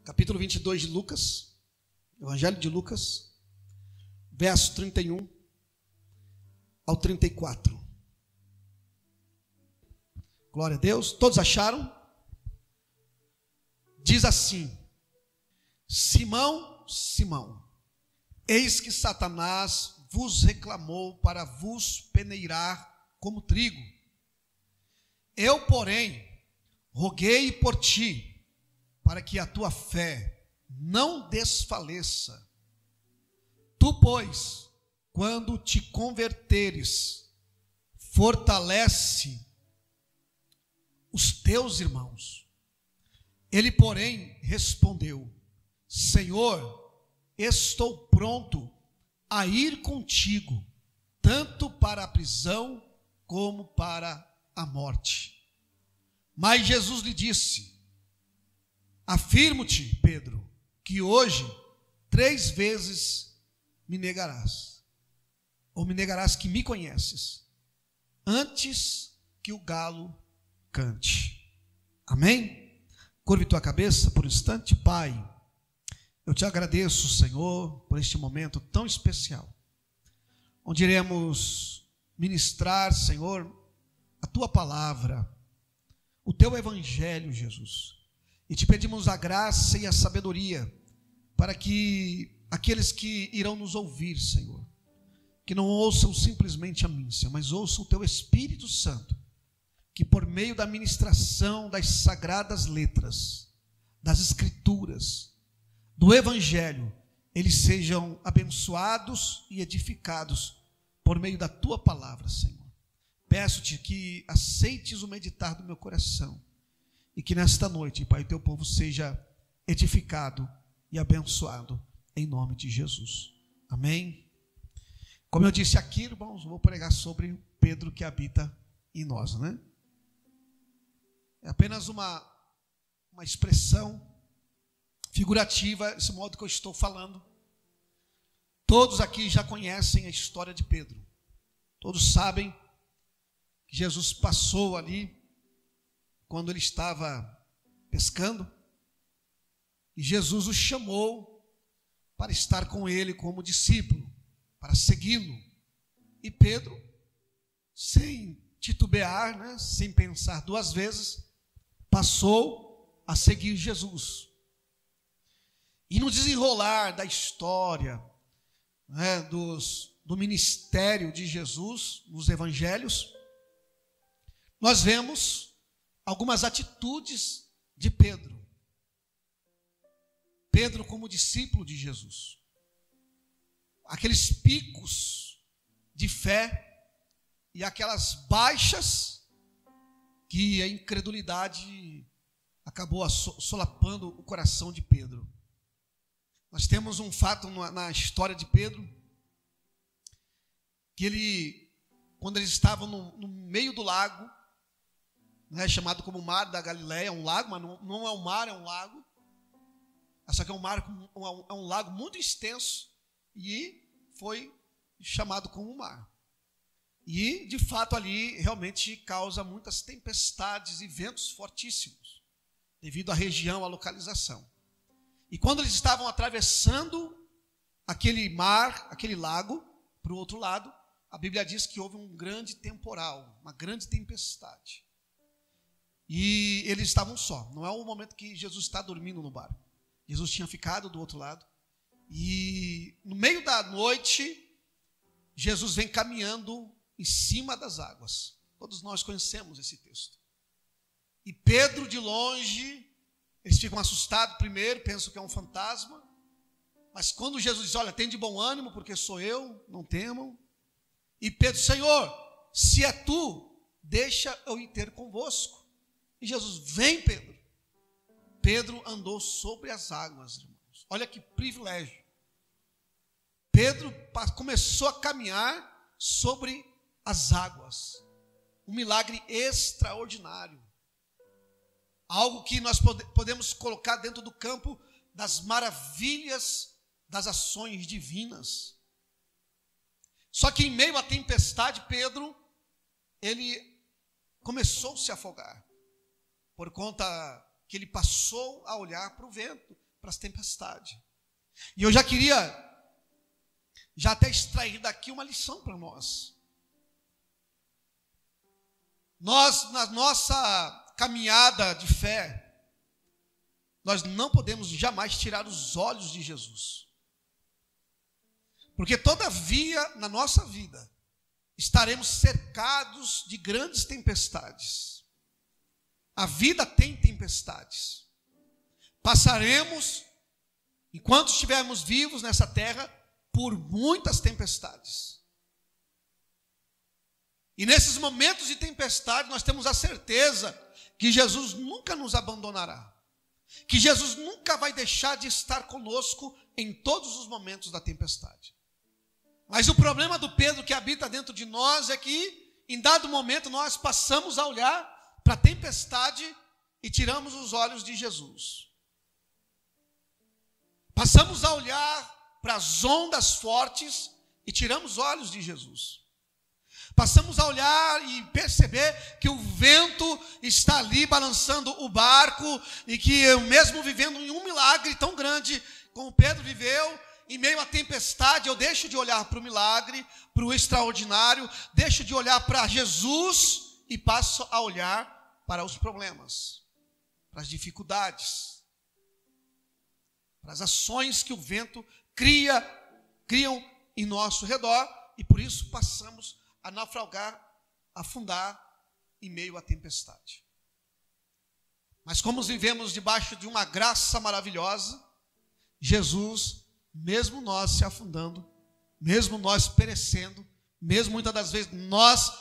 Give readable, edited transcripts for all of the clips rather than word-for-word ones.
capítulo 22 de Lucas, Evangelho de Lucas, verso 31 ao 34. Glória a Deus. Todos acharam? Diz assim: Simão, Simão, eis que Satanás vos reclamou para vos peneirar como trigo. Eu, porém, roguei por ti, para que a tua fé não desfaleça. Tu, pois, quando te converteres, fortalece os teus irmãos. Ele, porém, respondeu: Senhor, estou pronto a ir contigo, tanto para a prisão como para a morte. Mas Jesus lhe disse: Afirmo-te, Pedro, que hoje 3 vezes me negarás, ou me negarás que me conheces, antes que o galo cante. Amém? Curve tua cabeça por um instante. Pai, eu te agradeço, Senhor, por este momento tão especial, onde iremos ministrar, Senhor, a tua palavra, o teu evangelho, Jesus. E te pedimos a graça e a sabedoria para que aqueles que irão nos ouvir, Senhor, que não ouçam simplesmente a mim, Senhor, mas ouçam o teu Espírito Santo, que por meio da ministração das sagradas letras, das escrituras, do evangelho, eles sejam abençoados e edificados por meio da tua palavra, Senhor. Peço-te que aceites o meditar do meu coração e que nesta noite, Pai, o teu povo seja edificado e abençoado em nome de Jesus. Amém? Como eu disse aqui, irmãos, vou pregar sobre Pedro que habita em nós, né? É apenas uma expressão figurativa, esse modo que eu estou falando. Todos aqui já conhecem a história de Pedro. Todos sabem que Jesus passou ali quando ele estava pescando, e Jesus o chamou para estar com ele como discípulo, para segui-lo. E Pedro, sem titubear, né, sem pensar 2 vezes, passou a seguir Jesus. E no desenrolar da história, né, do ministério de Jesus, nos evangelhos, nós vemos algumas atitudes de Pedro. Pedro como discípulo de Jesus. Aqueles picos de fé e aquelas baixas que a incredulidade acabou solapando o coração de Pedro. Nós temos um fato na história de Pedro, que ele, quando eles estavam no meio do lago, né, chamado como Mar da Galileia, é um lago, mas não é um mar, é um lago. Só que é um lago muito extenso e foi chamado como mar. E, de fato, ali realmente causa muitas tempestades e ventos fortíssimos, devido à região, à localização. E quando eles estavam atravessando aquele mar, aquele lago, para o outro lado, a Bíblia diz que houve um grande temporal, uma grande tempestade. E eles estavam só. Não é o momento que Jesus está dormindo no barco. Jesus tinha ficado do outro lado. E no meio da noite, Jesus vem caminhando em cima das águas. Todos nós conhecemos esse texto. E Pedro, de longe, eles ficam assustados primeiro, pensam que é um fantasma. Mas quando Jesus diz: olha, tem de bom ânimo, porque sou eu, não temam. E Pedro: Senhor, se é tu, deixa eu ir ter convosco. E Jesus: vem, Pedro. Pedro andou sobre as águas, irmãos. Olha que privilégio. Pedro começou a caminhar sobre as águas. Um milagre extraordinário. Algo que nós podemos colocar dentro do campo das maravilhas das ações divinas. Só que em meio à tempestade, Pedro, ele começou a se afogar, por conta que ele passou a olhar para o vento, para as tempestades. E eu já queria, já até extrair daqui uma lição para nós. Nós, na nossa caminhada de fé, nós não podemos jamais tirar os olhos de Jesus. Porque todavia, na nossa vida, estaremos cercados de grandes tempestades. A vida tem tempestades. Passaremos, enquanto estivermos vivos nessa terra, por muitas tempestades. E nesses momentos de tempestade, nós temos a certeza que Jesus nunca nos abandonará. Que Jesus nunca vai deixar de estar conosco em todos os momentos da tempestade. Mas o problema do Pedro que habita dentro de nós é que, em dado momento, nós passamos a olhar para a tempestade e tiramos os olhos de Jesus. Passamos a olhar para as ondas fortes e tiramos os olhos de Jesus. Passamos a olhar e perceber que o vento está ali balançando o barco e que eu mesmo vivendo em um milagre tão grande como Pedro viveu, em meio à tempestade, eu deixo de olhar para o milagre, para o extraordinário, deixo de olhar para Jesus e passo a olhar para os problemas, para as dificuldades, para as ações que o vento criam em nosso redor, e por isso passamos a naufragar, a afundar em meio à tempestade. Mas como vivemos debaixo de uma graça maravilhosa, Jesus, mesmo nós se afundando, mesmo nós perecendo, mesmo muitas das vezes nós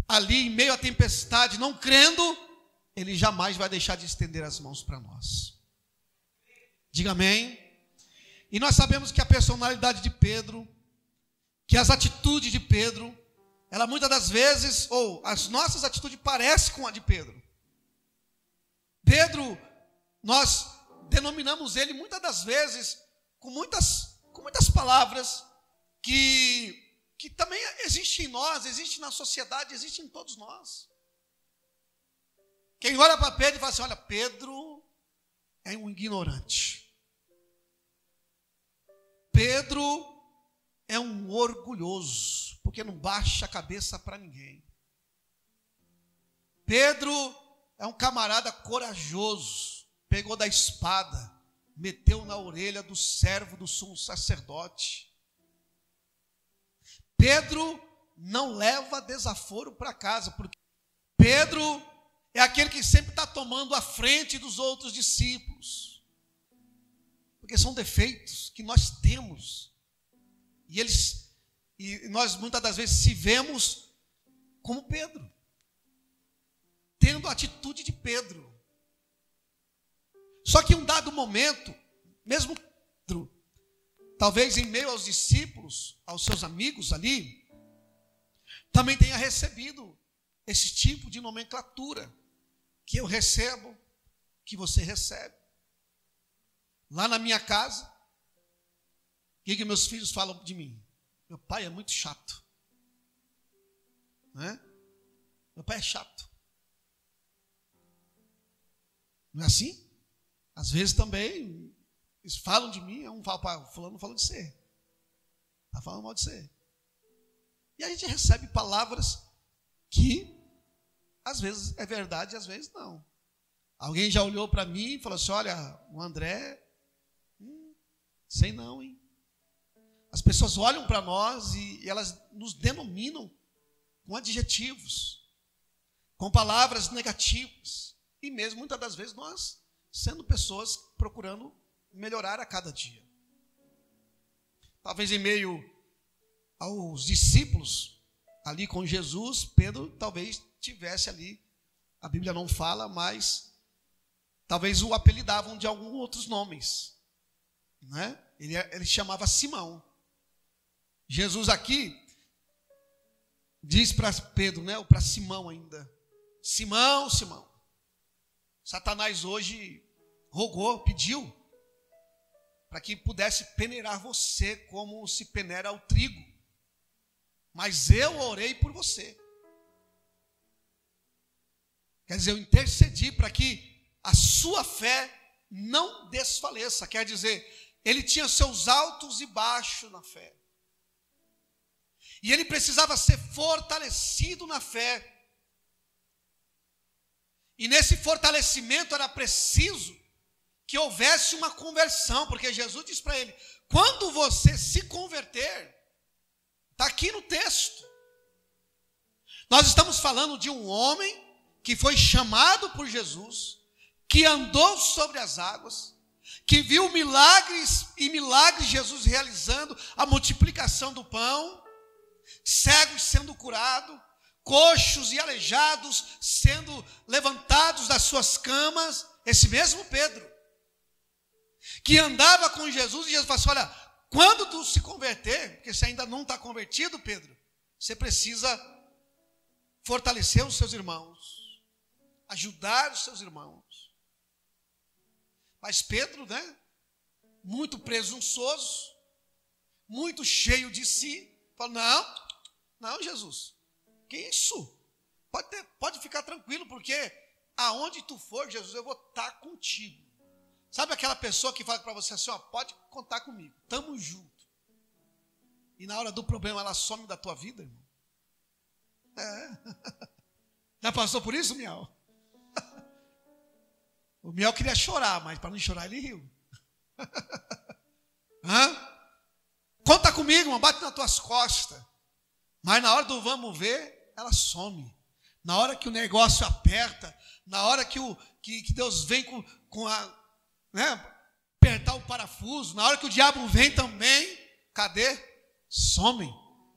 ali em meio à tempestade não crendo, Ele jamais vai deixar de estender as mãos para nós. Diga amém. E nós sabemos que a personalidade de Pedro, que as atitudes de Pedro, ela muitas das vezes, ou as nossas atitudes parecem com a de Pedro. Pedro, nós denominamos ele muitas das vezes com muitas palavras que também existem em nós, existem na sociedade, existem em todos nós. Quem olha para Pedro e fala assim, olha, Pedro é um ignorante. Pedro é um orgulhoso, porque não baixa a cabeça para ninguém. Pedro é um camarada corajoso, pegou da espada, meteu na orelha do servo do sumo sacerdote. Pedro não leva desaforo para casa, porque Pedro é aquele que sempre está tomando a frente dos outros discípulos, porque são defeitos que nós temos, e nós muitas das vezes se vemos como Pedro, tendo a atitude de Pedro. Só que em um dado momento, mesmo Pedro, talvez em meio aos discípulos, aos seus amigos ali, também tenha recebido esse tipo de nomenclatura, que eu recebo, que você recebe. Lá na minha casa, o que meus filhos falam de mim? Meu pai é muito chato. Não é? Meu pai é chato. Não é assim? Às vezes também, eles falam de mim, um fala, fulano falou de você. Está falando mal de você. E a gente recebe palavras que, às vezes é verdade, às vezes não. Alguém já olhou para mim e falou assim, olha, o André, sei não, hein? As pessoas olham para nós e elas nos denominam com adjetivos, com palavras negativas. E mesmo, muitas das vezes, nós sendo pessoas procurando melhorar a cada dia. Talvez em meio aos discípulos, ali com Jesus, Pedro talvez tivesse ali, a Bíblia não fala, mas talvez o apelidavam de alguns outros nomes, né? Ele chamava Simão. Jesus aqui diz para Pedro, né, ou para Simão ainda, Simão, Simão, Satanás hoje rogou, pediu, para que pudesse peneirar você como se peneira o trigo, mas eu orei por você. Quer dizer, eu intercedi para que a sua fé não desfaleça. Quer dizer, ele tinha seus altos e baixos na fé. E ele precisava ser fortalecido na fé. E nesse fortalecimento era preciso que houvesse uma conversão, porque Jesus disse para ele: quando você se converter, está aqui no texto. Nós estamos falando de um homem que foi chamado por Jesus, que andou sobre as águas, que viu milagres e milagres Jesus realizando, a multiplicação do pão, cegos sendo curados, coxos e aleijados sendo levantados das suas camas. Esse mesmo Pedro, que andava com Jesus, e Jesus falou assim: olha, quando tu se converter, porque você ainda não está convertido, Pedro, você precisa fortalecer os seus irmãos, ajudar os seus irmãos. Mas Pedro, muito presunçoso, muito cheio de si, falou: não, Jesus, que isso? Pode ficar tranquilo, porque aonde tu for, Jesus, eu vou estar contigo. Sabe aquela pessoa que fala para você assim: ó, pode contar comigo, estamos juntos. E na hora do problema ela some da tua vida, irmão? Já passou por isso, Miau? O Miau queria chorar, mas para não chorar ele riu. Conta comigo, irmão, bate nas tuas costas. Mas na hora do vamos ver, ela some. Na hora que o negócio aperta, na hora que Deus vem com apertar o parafuso, na hora que o diabo vem também, cadê? Somem.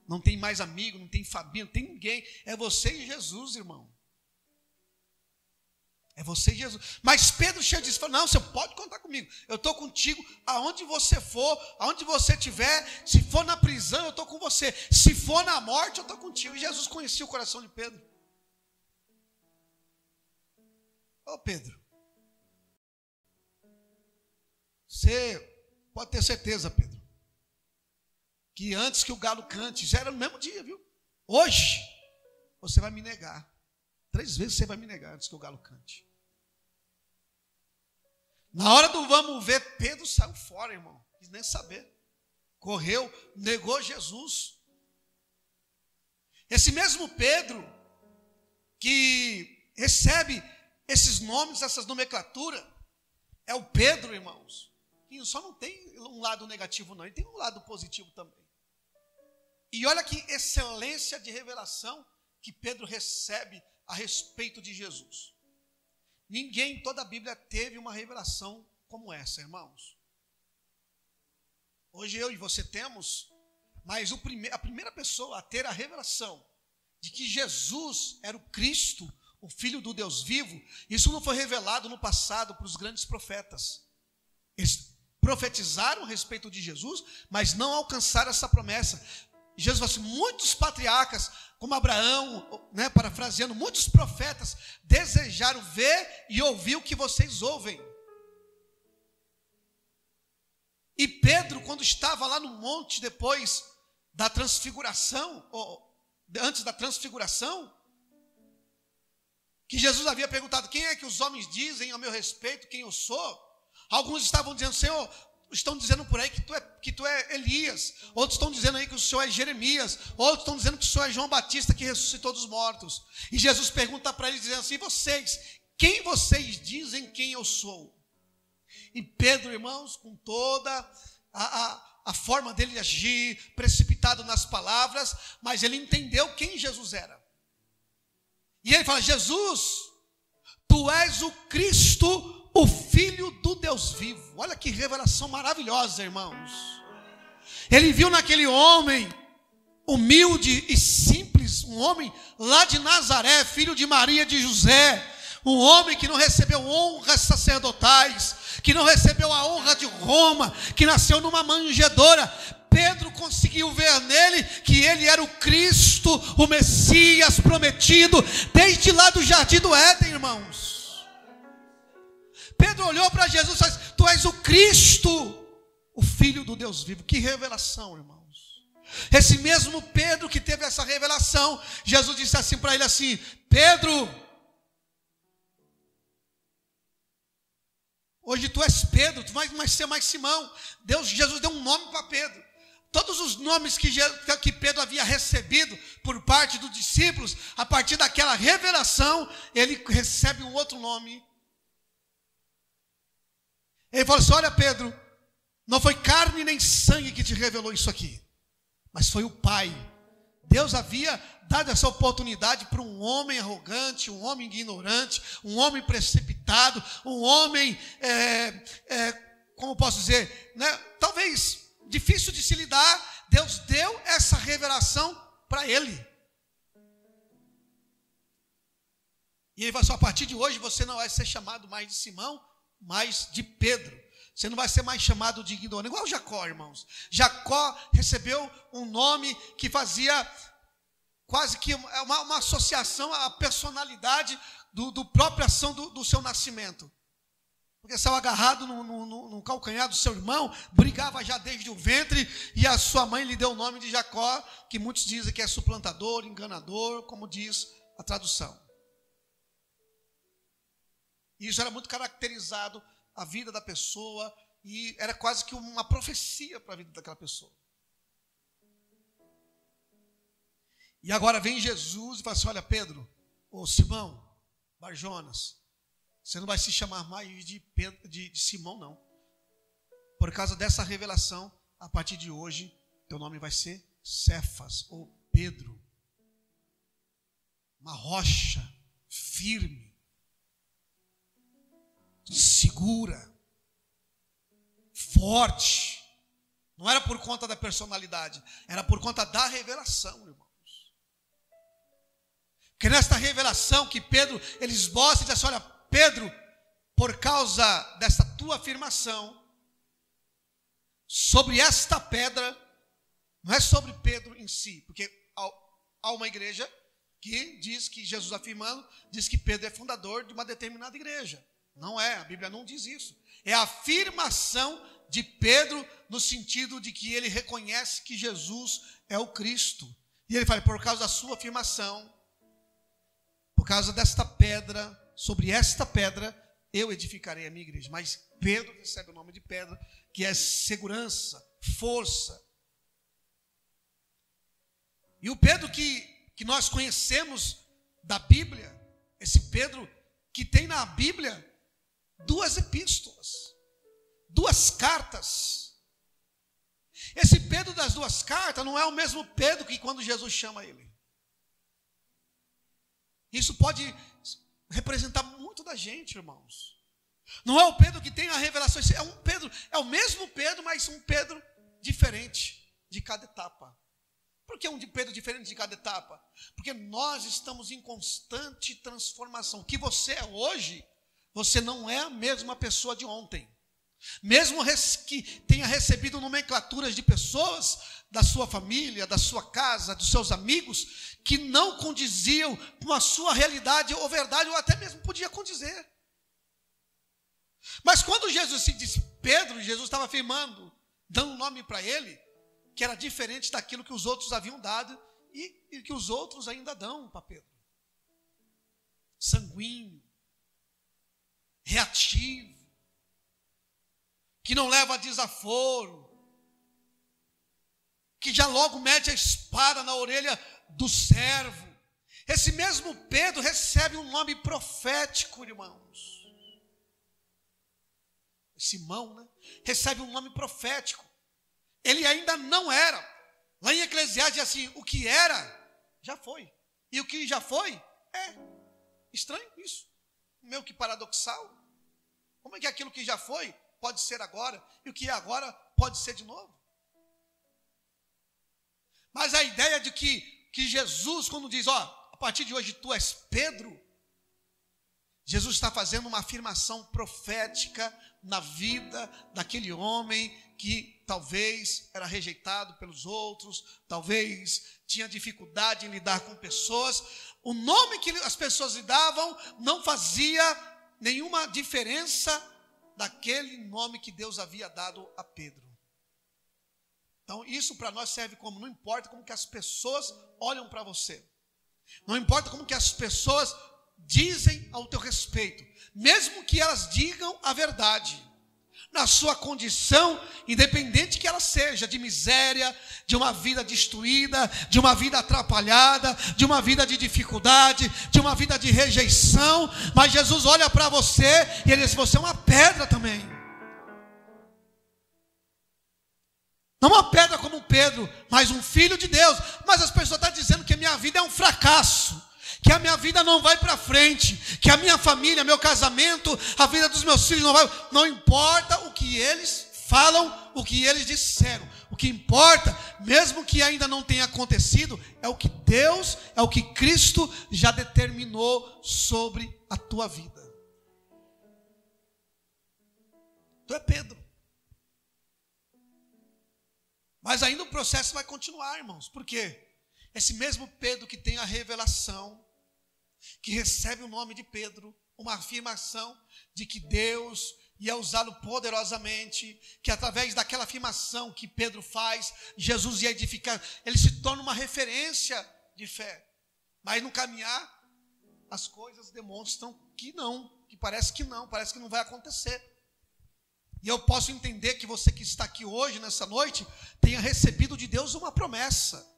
Não tem mais amigo, não tem família, não tem ninguém. É você e Jesus, irmão. É você e Jesus. Mas Pedro cheio disso, falou: não, você pode contar comigo. Eu estou contigo aonde você for, aonde você estiver. Se for na prisão, eu estou com você. Se for na morte, eu estou contigo. E Jesus conhecia o coração de Pedro. Ô Pedro, você pode ter certeza, Pedro, que antes que o galo cante, já era no mesmo dia, viu? Hoje, você vai me negar. 3 vezes você vai me negar antes que o galo cante. Na hora do vamos ver, Pedro saiu fora, irmão. Não quis nem saber. Correu, negou Jesus. Esse mesmo Pedro, que recebe esses nomes, essas nomenclaturas, é o Pedro, irmãos, que só não tem um lado negativo, não. Ele tem um lado positivo também. E olha que excelência de revelação que Pedro recebe a respeito de Jesus. Ninguém em toda a Bíblia teve uma revelação como essa, irmãos. Hoje eu e você temos, mas a primeira pessoa a ter a revelação de que Jesus era o Cristo, o Filho do Deus vivo, isso não foi revelado no passado para os grandes profetas. Eles profetizaram a respeito de Jesus, mas não alcançaram essa promessa. Jesus falou assim: muitos patriarcas, como Abraão, parafraseando, muitos profetas desejaram ver e ouvir o que vocês ouvem. E Pedro, quando estava lá no monte depois da transfiguração, ou antes da transfiguração, que Jesus havia perguntado: quem é que os homens dizem a meu respeito, quem eu sou? Alguns estavam dizendo: Senhor, estão dizendo por aí que tu é Elias. Outros estão dizendo aí que o Senhor é Jeremias. Outros estão dizendo que o Senhor é João Batista, que ressuscitou dos mortos. E Jesus pergunta para eles, dizendo assim: vocês, quem vocês dizem quem eu sou? E Pedro, irmãos, com toda a forma dele agir, precipitado nas palavras, mas ele entendeu quem Jesus era. E ele fala: Jesus, tu és o Cristo, o Filho do Deus vivo. Olha que revelação maravilhosa, irmãos. Ele viu naquele homem humilde e simples, um homem lá de Nazaré, filho de Maria e de José, um homem que não recebeu honras sacerdotais, que não recebeu a honra de Roma, que nasceu numa manjedoura. Pedro conseguiu ver nele que ele era o Cristo, o Messias prometido, desde lá do jardim do Éden, irmãos. Pedro olhou para Jesus e disse: tu és o Cristo, o Filho do Deus vivo. Que revelação, irmãos. Esse mesmo Pedro que teve essa revelação, Jesus disse assim para ele assim: Pedro, hoje tu és Pedro, tu vai ser mais Simão. Jesus deu um nome para Pedro. Todos os nomes que Pedro havia recebido por parte dos discípulos, a partir daquela revelação, ele recebe um outro nome. Ele falou assim: olha, Pedro, não foi carne nem sangue que te revelou isso aqui, mas foi o Pai. Deus havia dado essa oportunidade para um homem arrogante, um homem ignorante, um homem precipitado, um homem, como posso dizer, né? Talvez difícil de se lidar. Deus deu essa revelação para ele. E ele falou assim: a partir de hoje você não vai ser chamado mais de Simão, mas de Pedro. Você não vai ser mais chamado de ignorante. Igual Jacó, irmãos. Jacó recebeu um nome que fazia quase que uma associação à personalidade do própria ação do seu nascimento. Porque saiu agarrado no calcanhar do seu irmão, brigava já desde o ventre, e a sua mãe lhe deu o nome de Jacó, que muitos dizem que é suplantador, enganador, como diz a tradução. E isso era muito caracterizado a vida da pessoa, e era quase que uma profecia para a vida daquela pessoa. E agora vem Jesus e fala assim: olha, Pedro, ou Simão, Barjonas, você não vai se chamar mais de Simão, não. Por causa dessa revelação, a partir de hoje, teu nome vai ser Cefas, ou Pedro. Uma rocha firme, segura, forte. Não era por conta da personalidade, era por conta da revelação, irmãos. Porque nesta revelação que Pedro, ele esboça e diz assim: olha, Pedro, por causa dessa tua afirmação sobre esta pedra, não é sobre Pedro em si, porque há uma igreja que diz que Jesus afirmando, diz que Pedro é fundador de uma determinada igreja. Não é, a Bíblia não diz isso. É a afirmação de Pedro no sentido de que ele reconhece que Jesus é o Cristo. E ele fala: por causa da sua afirmação, por causa desta pedra, sobre esta pedra, eu edificarei a minha igreja. Mas Pedro recebe o nome de pedra, que é segurança, força. E o Pedro que nós conhecemos da Bíblia, esse Pedro que tem na Bíblia 2 epístolas, 2 cartas. Esse Pedro das 2 cartas não é o mesmo Pedro que quando Jesus chama ele. Isso pode representar muito da gente, irmãos. Não é o Pedro que tem a revelação, é o mesmo Pedro, mas um Pedro diferente de cada etapa. Por que um Pedro diferente de cada etapa? Porque nós estamos em constante transformação. O que você é hoje, você não é a mesma pessoa de ontem. Mesmo que tenha recebido nomenclaturas de pessoas da sua família, da sua casa, dos seus amigos, que não condiziam com a sua realidade ou verdade, ou até mesmo podia condizer. Mas quando Jesus se disse Pedro, Jesus estava afirmando, dando um nome para ele, que era diferente daquilo que os outros haviam dado e que os outros ainda dão para Pedro. Sanguíneo, reativo, que não leva a desaforo, que já logo mete a espada na orelha do servo. Esse mesmo Pedro recebe um nome profético, irmãos. Simão, né? Recebe um nome profético. Ele ainda não era. Lá em Eclesiastes diz assim: o que era, já foi. E o que já foi, é. Estranho isso. Meio que paradoxal. Como é que aquilo que já foi pode ser agora, e o que é agora pode ser de novo? Mas a ideia de que Jesus, quando diz, a partir de hoje tu és Pedro, Jesus está fazendo uma afirmação profética na vida daquele homem que talvez era rejeitado pelos outros, talvez tinha dificuldade em lidar com pessoas. O nome que as pessoas lhe davam não fazia nenhuma diferença daquele nome que Deus havia dado a Pedro. Então isso para nós serve como, não importa como que as pessoas olham para você, não importa como que as pessoas dizem ao teu respeito, mesmo que elas digam a verdade, na sua condição, independente que ela seja, de miséria, de uma vida destruída, de uma vida atrapalhada, de uma vida de dificuldade, de uma vida de rejeição. Mas Jesus olha para você e ele diz: você é uma pedra também. Não uma pedra como Pedro, mas um filho de Deus. Mas as pessoas estão dizendo que a minha vida é um fracasso, que a minha vida não vai para frente, que a minha família, meu casamento, a vida dos meus filhos não vai. Não importa o que eles falam, o que eles disseram. O que importa, mesmo que ainda não tenha acontecido, é o que Deus, é o que Cristo já determinou sobre a tua vida. Tu é Pedro. Mas ainda o processo vai continuar, irmãos. Por quê? Esse mesmo Pedro que tem a revelação, que recebe o nome de Pedro, uma afirmação de que Deus ia usá-lo poderosamente, que através daquela afirmação que Pedro faz, Jesus ia edificar, ele se torna uma referência de fé. Mas no caminhar, as coisas demonstram que não, que parece que não vai acontecer. E eu posso entender que você que está aqui hoje, nessa noite, tenha recebido de Deus uma promessa.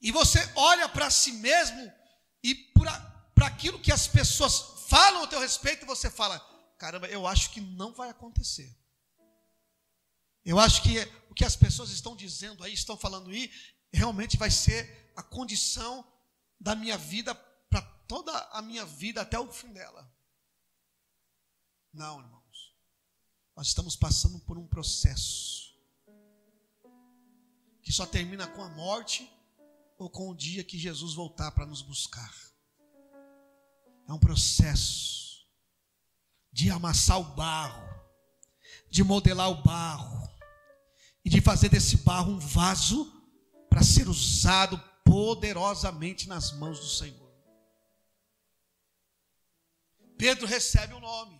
E você olha para si mesmo e para aquilo que as pessoas falam a teu respeito, e você fala: caramba, eu acho que não vai acontecer. Eu acho que o que as pessoas estão dizendo aí, estão falando aí, realmente vai ser a condição da minha vida, para toda a minha vida, até o fim dela. Não, irmãos. Nós estamos passando por um processo que só termina com a morte ou com o dia que Jesus voltar para nos buscar. É um processo de amassar o barro, de modelar o barro e de fazer desse barro um vaso para ser usado poderosamente nas mãos do Senhor. Pedro recebe o nome.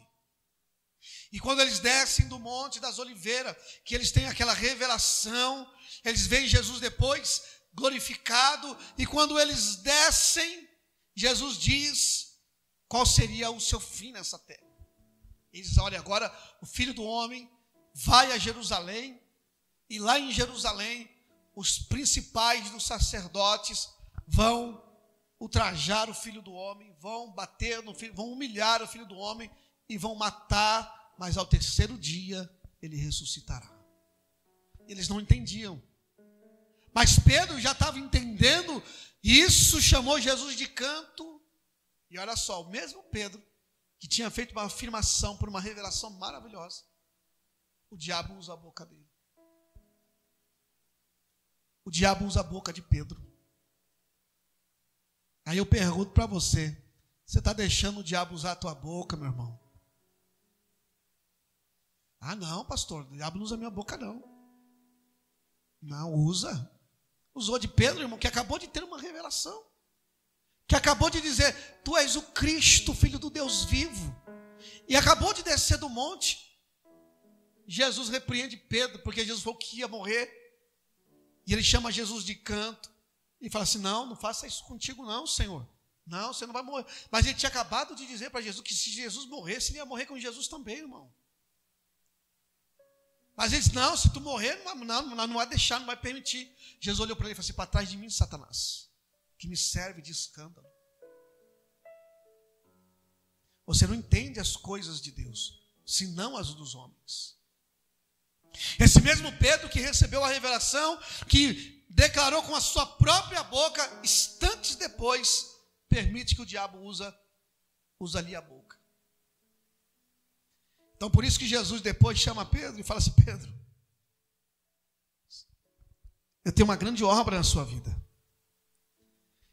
E quando eles descem do Monte das Oliveiras, que eles têm aquela revelação, eles veem Jesus depois glorificado, e quando eles descem, Jesus diz qual seria o seu fim nessa terra. Ele diz: olha, agora o Filho do Homem vai a Jerusalém, e lá em Jerusalém, os principais dos sacerdotes vão ultrajar o Filho do Homem, vão bater no Filho, vão humilhar o Filho do Homem e vão matar, mas ao terceiro dia ele ressuscitará. Eles não entendiam. Mas Pedro já estava entendendo, e isso chamou Jesus de canto. E olha só, o mesmo Pedro, que tinha feito uma afirmação por uma revelação maravilhosa, o diabo usa a boca dele. O diabo usa a boca de Pedro. Aí eu pergunto para você: você está deixando o diabo usar a tua boca, meu irmão? Ah, não, pastor, o diabo não usa a minha boca, não. Não, usa. Usou de Pedro, irmão, que acabou de ter uma revelação. Que acabou de dizer: tu és o Cristo, Filho do Deus vivo. E acabou de descer do monte. Jesus repreende Pedro, porque Jesus falou que ia morrer. E ele chama Jesus de canto. E fala assim: não faça isso contigo não, Senhor. Não, você não vai morrer. Mas ele tinha acabado de dizer para Jesus que se Jesus morresse, ele ia morrer com Jesus também, irmão. Mas ele disse: não, se tu morrer, não vai deixar, não vai permitir. Jesus olhou para ele e falou assim: para trás de mim, Satanás, que me serve de escândalo. Você não entende as coisas de Deus, senão as dos homens. Esse mesmo Pedro que recebeu a revelação, que declarou com a sua própria boca, instantes depois, permite que o diabo usa ali a boca. Então por isso que Jesus depois chama Pedro e fala assim: Pedro, eu tenho uma grande obra na sua vida.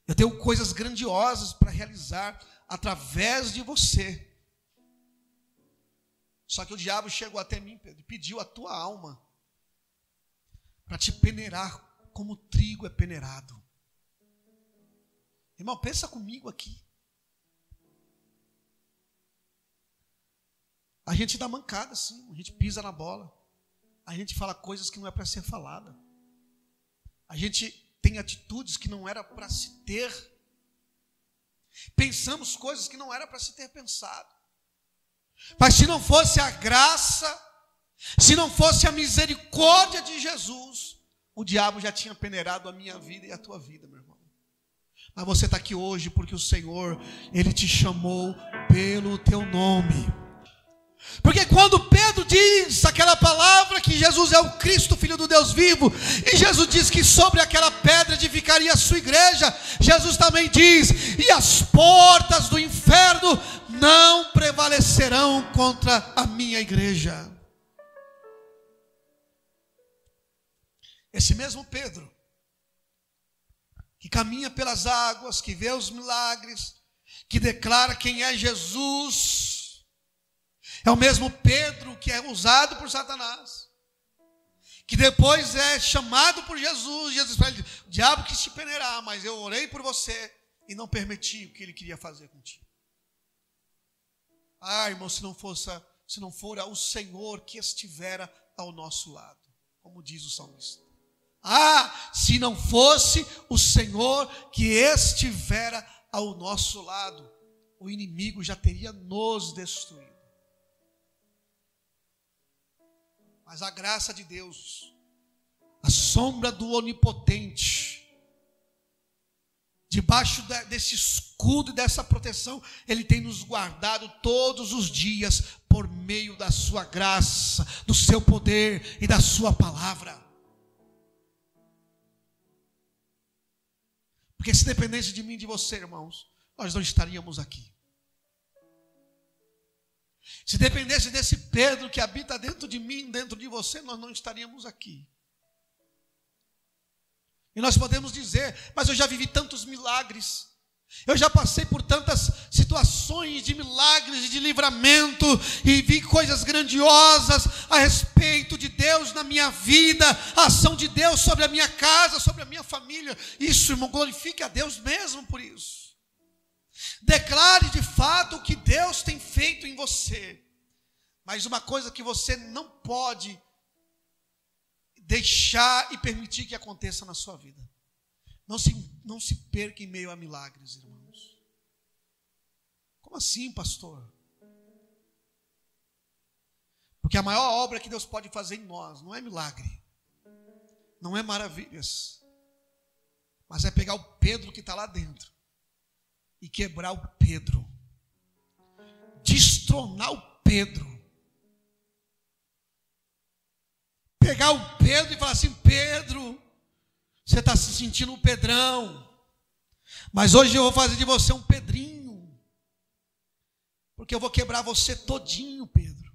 Eu tenho coisas grandiosas para realizar através de você. Só que o diabo chegou até mim, Pedro, e pediu a tua alma para te peneirar como o trigo é peneirado. Irmão, pensa comigo aqui. A gente dá mancada assim, a gente pisa na bola. A gente fala coisas que não é para ser falada. A gente tem atitudes que não era para se ter. Pensamos coisas que não era para se ter pensado. Mas se não fosse a graça, se não fosse a misericórdia de Jesus, o diabo já tinha peneirado a minha vida e a tua vida, meu irmão. Mas você está aqui hoje porque o Senhor, Ele te chamou pelo teu nome. Porque quando Pedro diz aquela palavra que Jesus é o Cristo, Filho do Deus vivo, e Jesus diz que sobre aquela pedra edificaria a sua igreja, Jesus também diz: e as portas do inferno não prevalecerão contra a minha igreja. Esse mesmo Pedro, que caminha pelas águas, que vê os milagres, que declara quem é Jesus, é o mesmo Pedro que é usado por Satanás, que depois é chamado por Jesus. Jesus fala: o diabo quis te peneirar, mas eu orei por você e não permiti o que ele queria fazer contigo. Ah, irmão, se não for o Senhor que estivera ao nosso lado, como diz o salmista. Ah, se não fosse o Senhor que estivera ao nosso lado, o inimigo já teria nos destruído. Mas a graça de Deus, a sombra do Onipotente, debaixo desse escudo e dessa proteção, Ele tem nos guardado todos os dias, por meio da sua graça, do seu poder e da sua palavra. Porque se dependesse de mim e de você, irmãos, nós não estaríamos aqui. Se dependesse desse Pedro que habita dentro de mim, dentro de você, nós não estaríamos aqui. E nós podemos dizer: mas eu já vivi tantos milagres, eu já passei por tantas situações de milagres e de livramento, e vi coisas grandiosas a respeito de Deus na minha vida, a ação de Deus sobre a minha casa, sobre a minha família. Isso, irmão, glorifique a Deus mesmo por isso. Declare de fato o que Deus tem feito em você. Mas uma coisa que você não pode deixar e permitir que aconteça na sua vida: não se perca em meio a milagres, irmãos. Como assim, pastor? Porque a maior obra que Deus pode fazer em nós não é milagre, não é maravilhas, mas é pegar o Pedro que está lá dentro e quebrar o Pedro, destronar o Pedro, pegar o Pedro e falar assim: Pedro, você está se sentindo um Pedrão, mas hoje eu vou fazer de você um Pedrinho, porque eu vou quebrar você todinho, Pedro.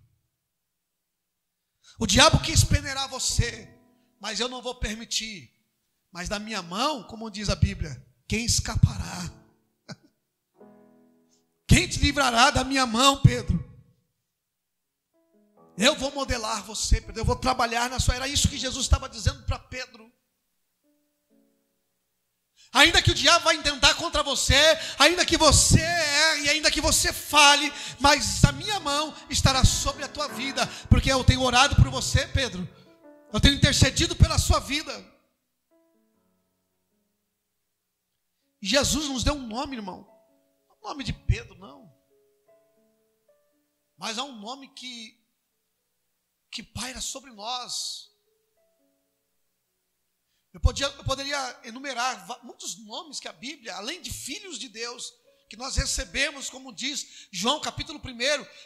O diabo quis peneirar você, mas eu não vou permitir. Mas da minha mão, como diz a Bíblia, quem escapará? Quem te livrará da minha mão, Pedro? Eu vou modelar você, Pedro. Eu vou trabalhar na sua... Era isso que Jesus estava dizendo para Pedro. Ainda que o diabo vai intentar contra você, ainda que você erre, ainda que você fale, mas a minha mão estará sobre a tua vida, porque eu tenho orado por você, Pedro. Eu tenho intercedido pela sua vida. E Jesus nos deu um nome, irmão. Não é o nome de Pedro, não. Mas há um nome que paira sobre nós. Eu poderia enumerar muitos nomes que a Bíblia, além de filhos de Deus, que nós recebemos, como diz João capítulo 1,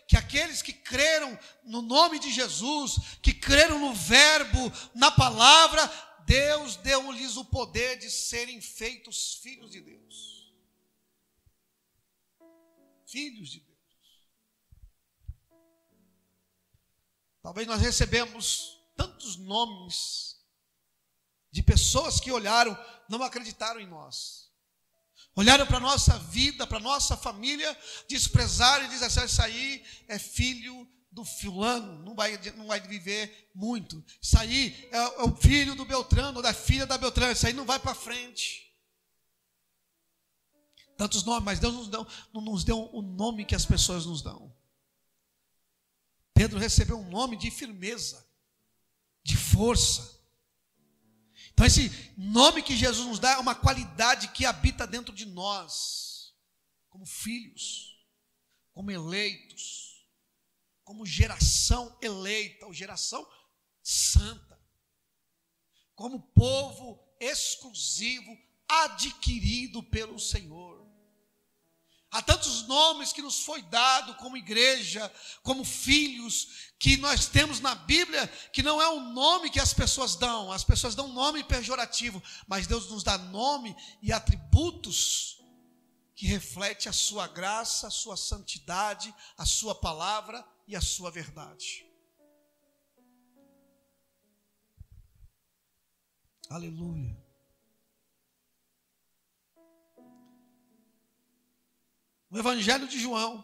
que aqueles que creram no nome de Jesus, que creram no verbo, na palavra, Deus deu-lhes o poder de serem feitos filhos de Deus. Filhos de Deus. Talvez nós recebemos tantos nomes de pessoas que olharam, não acreditaram em nós. Olharam para a nossa vida, para a nossa família, desprezaram e disseram assim: isso aí é filho do fulano, não vai viver muito. Isso aí é o filho do Beltrano, ou da filha da Beltrano, isso aí não vai para frente. Tantos nomes, mas Deus não nos deu o nome que as pessoas nos dão. Pedro recebeu um nome de firmeza, de força. Então esse nome que Jesus nos dá é uma qualidade que habita dentro de nós, como filhos, como eleitos, como geração eleita, ou geração santa, como povo exclusivo, adquirido pelo Senhor. Há tantos nomes que nos foi dado como igreja, como filhos, que nós temos na Bíblia, que não é um nome que as pessoas dão nome pejorativo, mas Deus nos dá nome e atributos que refletem a sua graça, a sua santidade, a sua palavra e a sua verdade. Aleluia. No Evangelho de João,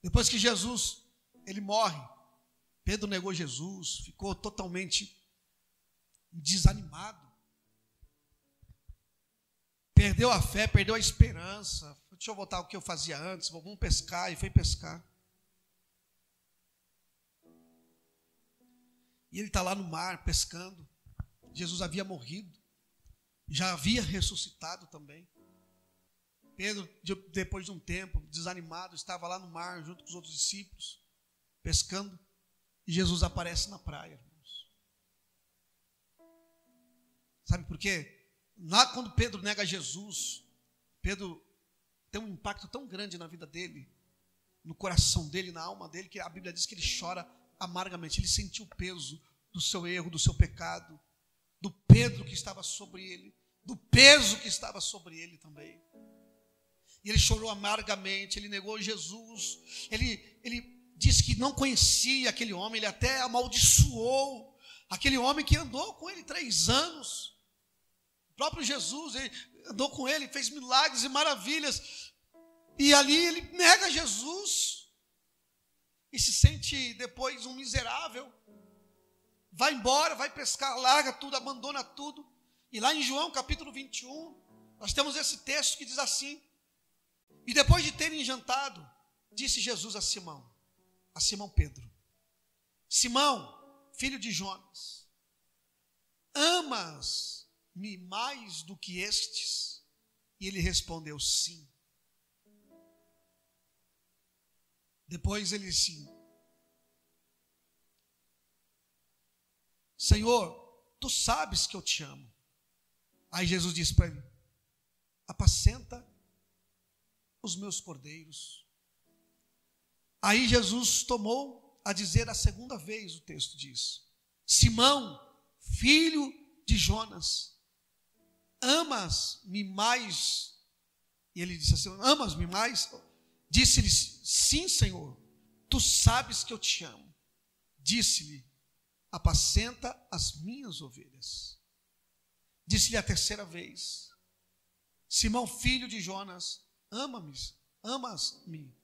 depois que Jesus, ele morre, Pedro negou Jesus, ficou totalmente desanimado, perdeu a fé, perdeu a esperança. Deixa eu voltar ao que eu fazia antes, vamos pescar, e foi pescar. E ele está lá no mar pescando. Jesus havia morrido, já havia ressuscitado também. Pedro, depois de um tempo, desanimado, estava lá no mar junto com os outros discípulos, pescando, e Jesus aparece na praia, irmãos. Sabe por quê? Lá quando Pedro nega Jesus, Pedro tem um impacto tão grande na vida dele, no coração dele, na alma dele, que a Bíblia diz que ele chora amargamente. Ele sentiu o peso do seu erro, do seu pecado, do Pedro que estava sobre ele, do peso que estava sobre ele também. E ele chorou amargamente, ele negou Jesus, ele disse que não conhecia aquele homem, ele até amaldiçoou aquele homem que andou com ele 3 anos. O próprio Jesus, ele andou com ele, fez milagres e maravilhas, e ali ele nega Jesus, e se sente depois um miserável, vai embora, vai pescar, larga tudo, abandona tudo. E lá em João capítulo 21, nós temos esse texto que diz assim: e depois de terem jantado, disse Jesus a Simão Pedro: Simão, filho de Jonas, amas-me mais do que estes? E ele respondeu: sim. Depois ele disse: Senhor, tu sabes que eu te amo. Aí Jesus disse para ele: apacenta os meus cordeiros. Aí Jesus tomou a dizer a segunda vez, o texto diz: Simão, filho de Jonas, amas-me mais? E ele disse assim: amas-me mais? Disse-lhe: sim, Senhor, tu sabes que eu te amo. Disse-lhe: apacenta as minhas ovelhas. Disse-lhe a terceira vez: Simão, filho de Jonas, amas-me?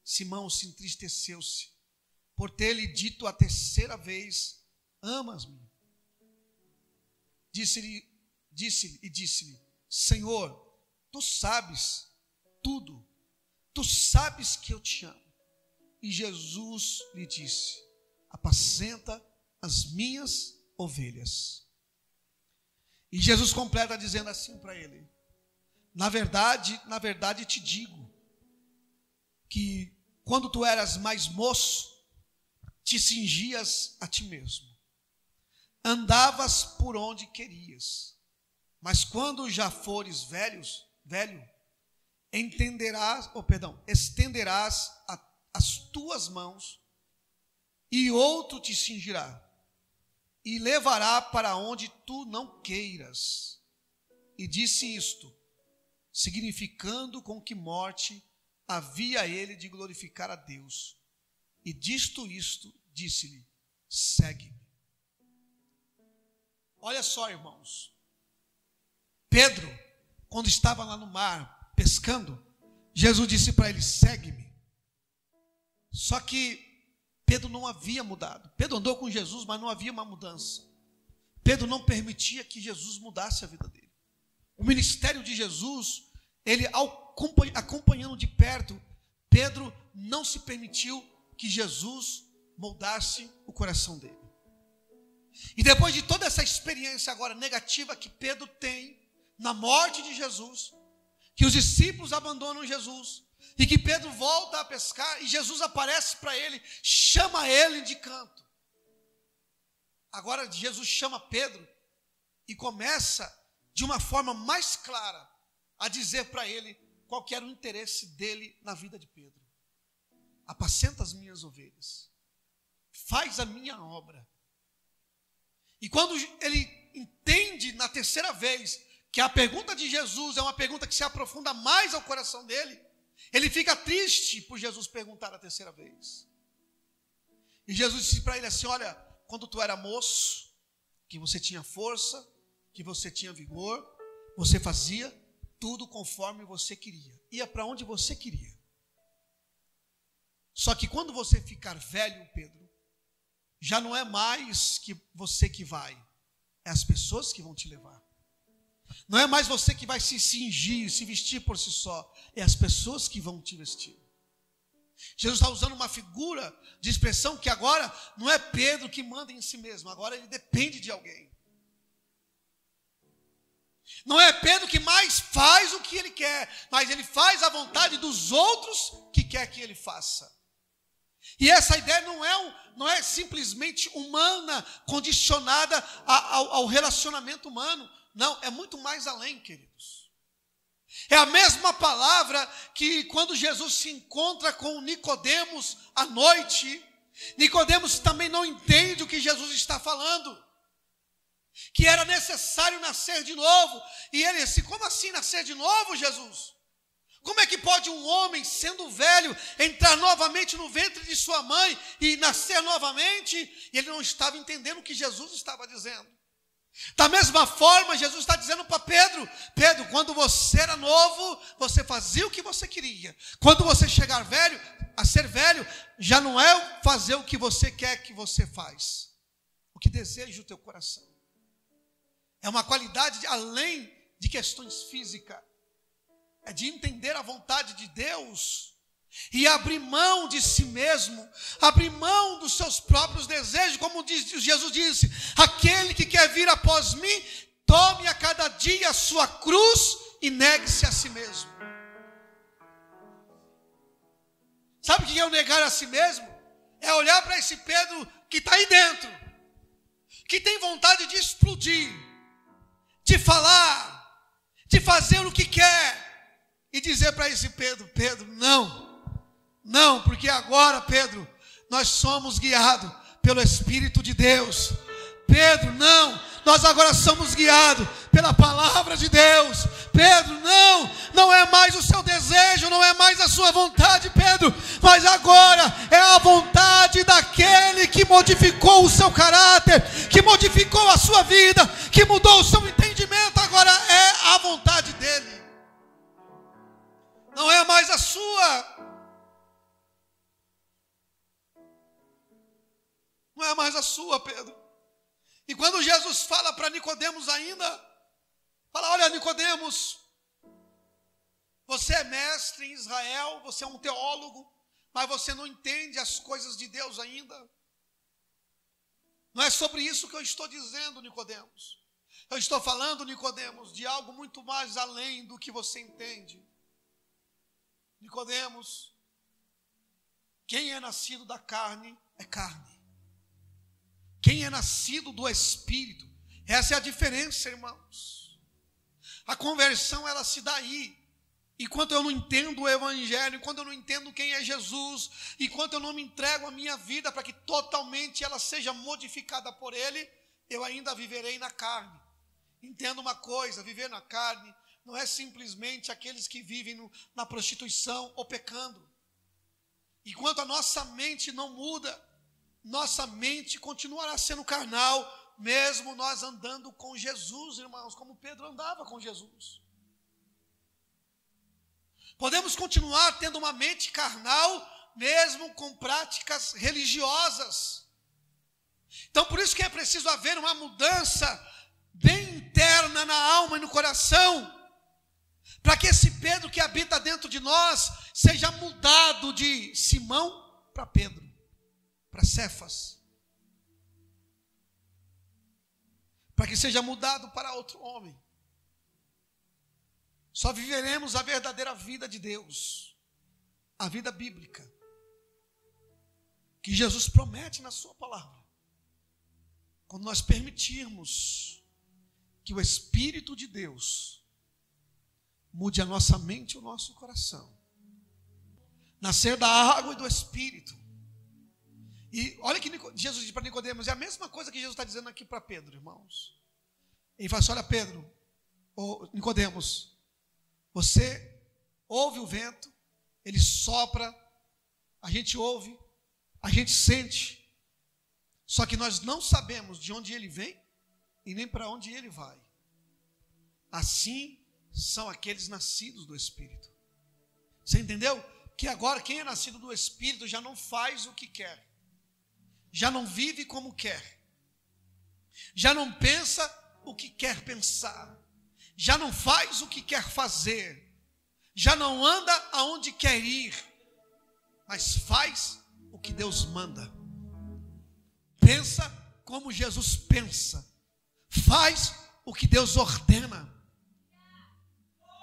Simão se entristeceu-se por ter-lhe dito a terceira vez: amas-me? Disse-lhe: Senhor, tu sabes tudo, tu sabes que eu te amo. E Jesus lhe disse: apacenta as minhas ovelhas. E Jesus completa dizendo assim para ele: na verdade te digo, que quando tu eras mais moço, te cingias a ti mesmo, andavas por onde querias, mas quando já fores velho, estenderás as tuas mãos, e outro te cingirá, e levará para onde tu não queiras. E disse isto, significando com que morte havia ele de glorificar a Deus. E isto, disse-lhe: segue-me. Olha só, irmãos, Pedro, quando estava lá no mar pescando, Jesus disse para ele: segue-me. Só que Pedro não havia mudado. Pedro andou com Jesus, mas não havia uma mudança. Pedro não permitia que Jesus mudasse a vida dele. O ministério de Jesus, ele acompanhando de perto, Pedro não se permitiu que Jesus moldasse o coração dele. E depois de toda essa experiência agora negativa que Pedro tem na morte de Jesus, que os discípulos abandonam Jesus, E que Pedro volta a pescar e Jesus aparece para ele, chama ele de canto. Agora Jesus chama Pedro e começa de uma forma mais clara a dizer para ele qual que era o interesse dele na vida de Pedro. Apacenta as minhas ovelhas, faz a minha obra. E quando ele entende na terceira vez que a pergunta de Jesus é uma pergunta que se aprofunda mais ao coração dele, ele fica triste por Jesus perguntar a terceira vez. E Jesus disse para ele assim: olha, quando tu era moço, que você tinha força, que você tinha vigor, você fazia tudo conforme você queria, ia para onde você queria. Só que quando você ficar velho, Pedro, já não é mais que você que vai, é as pessoas que vão te levar. Não é mais você que vai se cingir, se vestir por si só, é as pessoas que vão te vestir. Jesus está usando uma figura de expressão que agora não é Pedro que manda em si mesmo, agora ele depende de alguém. Não é Pedro que mais faz o que ele quer, mas ele faz a vontade dos outros que quer que ele faça. E essa ideia não é simplesmente humana, condicionada ao relacionamento humano. Não, é muito mais além, queridos. É a mesma palavra que quando Jesus se encontra com Nicodemos à noite, Nicodemos também não entende o que Jesus está falando. Que era necessário nascer de novo. E ele disse: como assim nascer de novo, Jesus? Como é que pode um homem, sendo velho, entrar novamente no ventre de sua mãe e nascer novamente? E ele não estava entendendo o que Jesus estava dizendo. Da mesma forma, Jesus está dizendo para Pedro: Pedro, quando você era novo, você fazia o que você queria. Quando você chegar velho, a ser velho, já não é fazer o que você quer que você faz, o que deseja o teu coração. É uma qualidade além de questões físicas. É de entender a vontade de Deus e abrir mão de si mesmo, abrir mão dos seus próprios desejos, como Jesus disse: aquele que quer vir após mim, tome a cada dia a sua cruz e negue-se a si mesmo. Sabe o que é o negar a si mesmo? É olhar para esse Pedro que está aí dentro, que tem vontade de explodir, de falar, de fazer o que quer, e dizer para esse Pedro: Pedro, não, porque agora, Pedro, nós somos guiados pelo Espírito de Deus. Pedro, nós agora somos guiados pela palavra de Deus. Pedro, não é mais o seu desejo, não é mais a sua vontade, Pedro, mas agora é a vontade daquele que modificou o seu caráter, que modificou a sua vida, que mudou o seu entendimento. Agora é a vontade dele, não é mais a sua. Não é mais a sua, Pedro. E quando Jesus fala para Nicodemos ainda, fala: olha, Nicodemos, você é mestre em Israel, você é um teólogo, mas você não entende as coisas de Deus ainda. Não é sobre isso que eu estou dizendo, Nicodemos. Eu estou falando, Nicodemos, de algo muito mais além do que você entende. Nicodemos, quem é nascido da carne é carne. Quem é nascido do Espírito, essa é a diferença, irmãos. A conversão, ela se dá aí. Enquanto eu não entendo o Evangelho, enquanto eu não entendo quem é Jesus, enquanto eu não me entrego a minha vida para que totalmente ela seja modificada por Ele, eu ainda viverei na carne. Entenda uma coisa: viver na carne não é simplesmente aqueles que vivem na prostituição ou pecando. Enquanto a nossa mente não muda, nossa mente continuará sendo carnal, mesmo nós andando com Jesus, irmãos, como Pedro andava com Jesus. Podemos continuar tendo uma mente carnal, mesmo com práticas religiosas. Então, por isso que é preciso haver uma mudança bem interna na alma e no coração, para que esse Pedro que habita dentro de nós seja mudado de Simão para Pedro, para Cefas, para que seja mudado para outro homem. Só viveremos a verdadeira vida de Deus a vida bíblica, que Jesus promete na sua palavra, quando nós permitirmos que o Espírito de Deus mude a nossa mente e o nosso coração, nascer da água e do Espírito. E olha que Jesus diz para Nicodemos, é a mesma coisa que Jesus está dizendo aqui para Pedro, irmãos. Ele fala assim, olha Pedro, Nicodemos, você ouve o vento, ele sopra, a gente ouve, a gente sente, só que nós não sabemos de onde ele vem e nem para onde ele vai. Assim são aqueles nascidos do Espírito. Você entendeu? Que agora quem é nascido do Espírito já não faz o que quer, já não vive como quer, já não pensa o que quer pensar, já não faz o que quer fazer, já não anda aonde quer ir, mas faz o que Deus manda. Pensa como Jesus pensa, faz o que Deus ordena.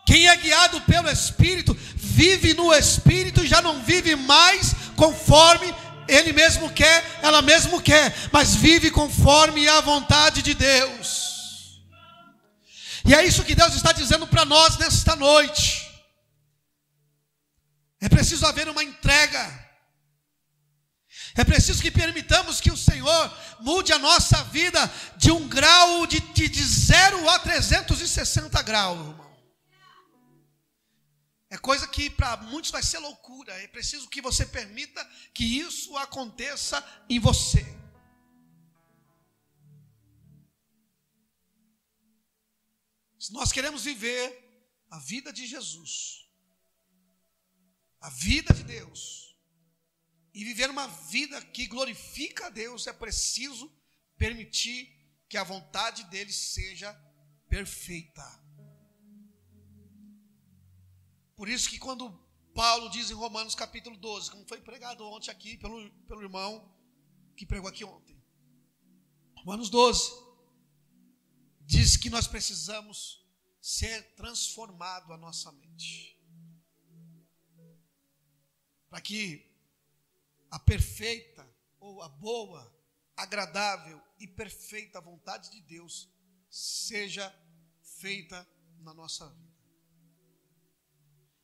Quem é guiado pelo Espírito, vive no Espírito e já não vive mais conforme ele mesmo quer, ela mesmo quer, mas vive conforme a vontade de Deus. E é isso que Deus está dizendo para nós nesta noite. É preciso haver uma entrega. É preciso que permitamos que o Senhor mude a nossa vida de um grau de 0 a 360 graus, irmão. É coisa que para muitos vai ser loucura. É preciso que você permita que isso aconteça em você. Se nós queremos viver a vida de Jesus, a vida de Deus, e viver uma vida que glorifica a Deus, é preciso permitir que a vontade dele seja perfeita. Por isso que quando Paulo diz em Romanos capítulo 12, como foi pregado ontem aqui pelo irmão que pregou aqui ontem, Romanos 12, diz que nós precisamos ser transformado a nossa mente, para que a perfeita, ou a boa, agradável e perfeita vontade de Deus seja feita na nossa vida.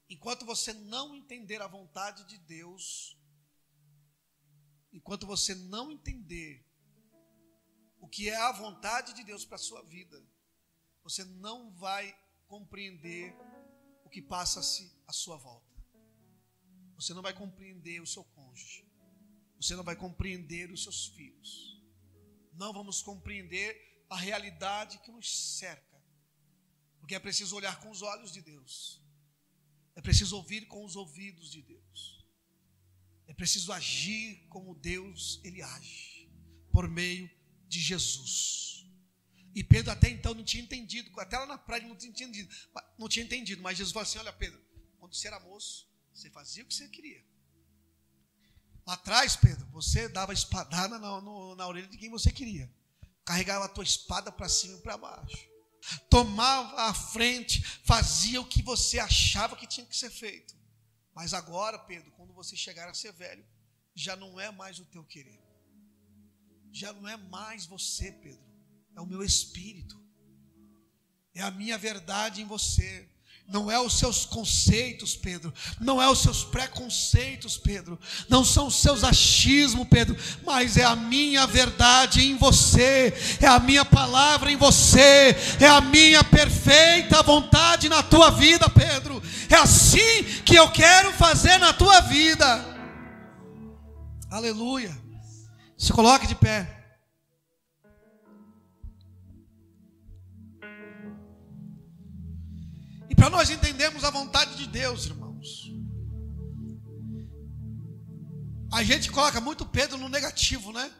Enquanto você não entender a vontade de Deus, enquanto você não entender o que é a vontade de Deus para a sua vida, você não vai compreender o que passa-se à sua volta. Você não vai compreender o seu cônjuge. Você não vai compreender os seus filhos. Não vamos compreender a realidade que nos cerca. Porque é preciso olhar com os olhos de Deus. É preciso ouvir com os ouvidos de Deus. É preciso agir como Deus, ele age. Por meio de Jesus. E Pedro até então não tinha entendido. Até lá na praia não tinha entendido. Mas Jesus falou assim, olha Pedro, quando você era moço, você fazia o que você queria. Lá atrás, Pedro, você dava espadada na orelha de quem você queria. Carregava a tua espada para cima e para baixo. Tomava a frente, fazia o que você achava que tinha que ser feito. Mas agora, Pedro, quando você chegar a ser velho, já não é mais o teu querer. Já não é mais você, Pedro. É o meu Espírito. É a minha verdade em você. Não é os seus conceitos, Pedro. Não é os seus preconceitos, Pedro. Não são os seus achismos, Pedro. Mas é a minha verdade em você. É a minha palavra em você. É a minha perfeita vontade na tua vida, Pedro. É assim que eu quero fazer na tua vida. Aleluia. Se coloque de pé. E para nós entendermos a vontade de Deus, irmãos, a gente coloca muito Pedro no negativo, né?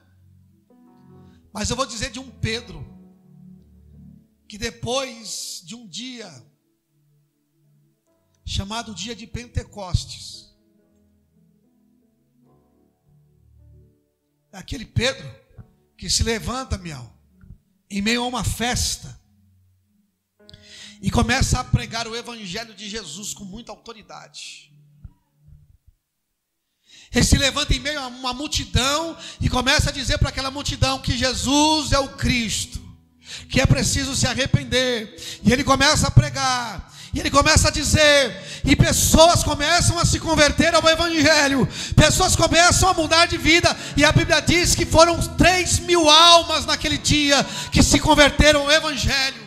Mas eu vou dizer de um Pedro que depois de um dia chamado dia de Pentecostes, é aquele Pedro que se levanta, em meio a uma festa, e começa a pregar o evangelho de Jesus com muita autoridade. Ele se levanta em meio a uma multidão e começa a dizer para aquela multidão que Jesus é o Cristo, que é preciso se arrepender. E ele começa a pregar, e ele começa a dizer, e pessoas começam a se converter ao Evangelho, pessoas começam a mudar de vida, e a Bíblia diz que foram 3.000 almas naquele dia que se converteram ao Evangelho.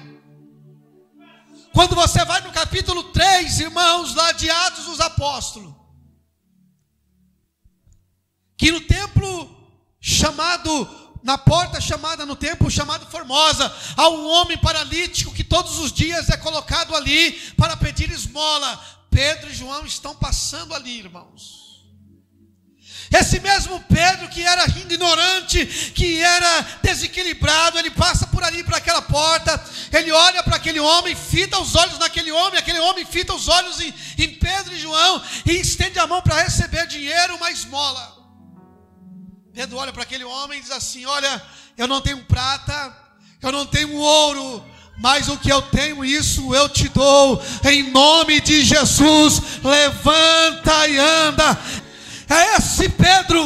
Quando você vai no capítulo 3, irmãos, lá de Atos dos Apóstolos, que no templo chamado, na porta chamada no templo chamado Formosa, há um homem paralítico que todos os dias é colocado ali para pedir esmola. Pedro e João estão passando ali, irmãos. Esse mesmo Pedro que era ignorante, que era desequilibrado, ele passa por ali, para aquela porta, ele olha para aquele homem, fita os olhos naquele homem, aquele homem fita os olhos em Pedro e João, e estende a mão para receber dinheiro, uma esmola. Pedro olha para aquele homem e diz assim: olha, eu não tenho prata, eu não tenho ouro, mas o que eu tenho, isso eu te dou, em nome de Jesus, levanta e anda. É esse Pedro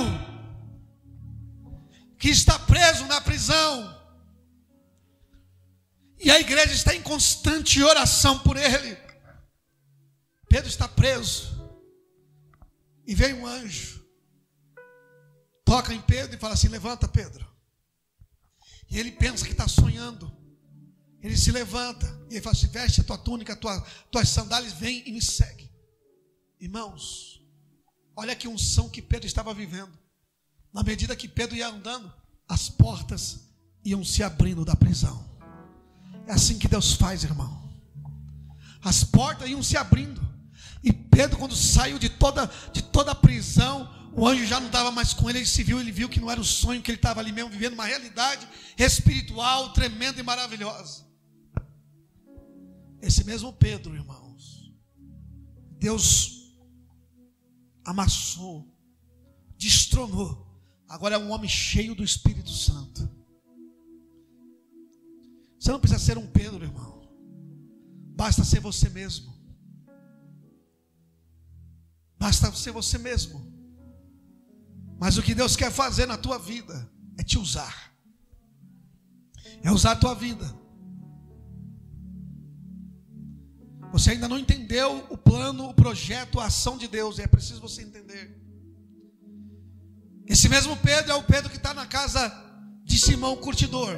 que está preso na prisão, e a igreja está em constante oração por ele. Pedro está preso, e vem um anjo, toca em Pedro e fala assim: levanta, Pedro. E ele pensa que está sonhando. Ele se levanta e ele fala assim: veste a tua túnica, tuas sandálias, vem e me segue. Irmãos, olha que unção que Pedro estava vivendo. Na medida que Pedro ia andando, as portas iam se abrindo da prisão. É assim que Deus faz, irmão. As portas iam se abrindo. E Pedro, quando saiu de toda a prisão, o anjo já não estava mais com ele. Ele viu que não era um sonho, que ele estava ali mesmo vivendo uma realidade espiritual tremenda e maravilhosa. Esse mesmo Pedro, irmãos, Deus amassou, destronou. Agora é um homem cheio do Espírito Santo. Você não precisa ser um Pedro, irmão. Basta ser você mesmo. Basta ser você mesmo. Mas o que Deus quer fazer na tua vida é te usar. É usar a tua vida. Você ainda não entendeu o plano, o projeto, a ação de Deus. É preciso você entender. Esse mesmo Pedro é o Pedro que está na casa de Simão Curtidor.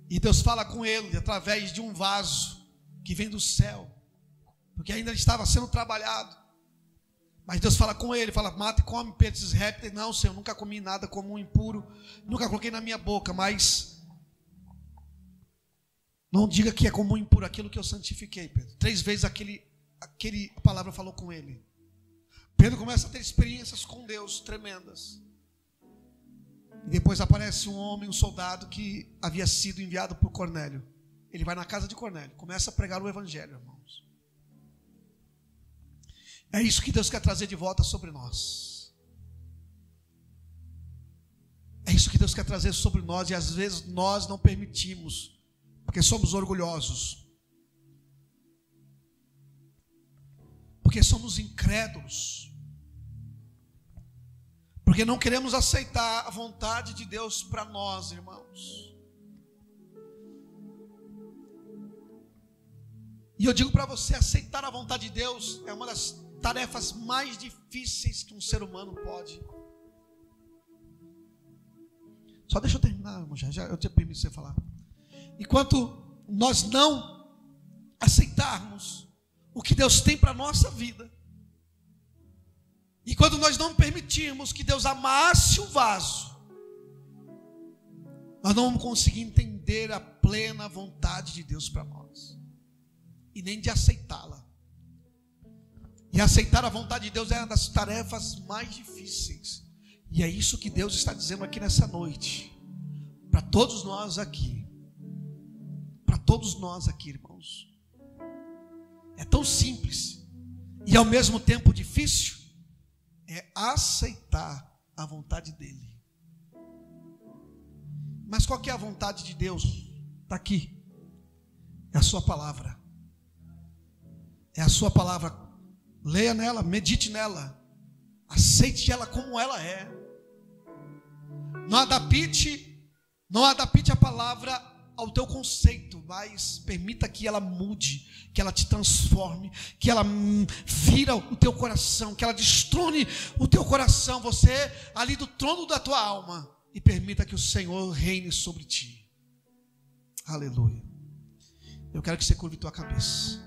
E Deus fala com ele através de um vaso que vem do céu, porque ainda ele estava sendo trabalhado. Mas Deus fala com ele, fala: mata e come, Pedro, esses répteis. Não, Senhor, nunca comi nada comum, impuro, nunca coloquei na minha boca, mas não diga que é comum, impuro aquilo que eu santifiquei, Pedro. 3 vezes a palavra falou com ele. Pedro começa a ter experiências com Deus tremendas. E depois aparece um homem, um soldado que havia sido enviado por Cornélio. Ele vai na casa de Cornélio, começa a pregar o evangelho, irmãos. É isso que Deus quer trazer de volta sobre nós. É isso que Deus quer trazer sobre nós, e às vezes nós não permitimos, porque somos orgulhosos, porque somos incrédulos, porque não queremos aceitar a vontade de Deus para nós, irmãos. E eu digo para você, aceitar a vontade de Deus é uma das tarefas mais difíceis que um ser humano pode. Só deixa eu terminar, irmão, já eu te permito você falar. Enquanto nós não aceitarmos o que Deus tem para a nossa vida, e quando nós não permitirmos que Deus amasse o vaso, nós não vamos conseguir entender a plena vontade de Deus para nós, e nem de aceitá-la. E aceitar a vontade de Deus é uma das tarefas mais difíceis. E é isso que Deus está dizendo aqui nessa noite, para todos nós aqui. Para todos nós aqui, irmãos. É tão simples e ao mesmo tempo difícil. É aceitar a vontade dEle. Mas qual que é a vontade de Deus? Está aqui. É a sua palavra. É a sua palavra Leia nela, medite nela, aceite ela como ela é. Não adapte a palavra ao teu conceito, mas permita que ela mude, que ela te transforme, que ela vira o teu coração, que ela destrone o teu coração, você ali do trono da tua alma, e permita que o Senhor reine sobre ti. Aleluia. Eu quero que você curve tua cabeça.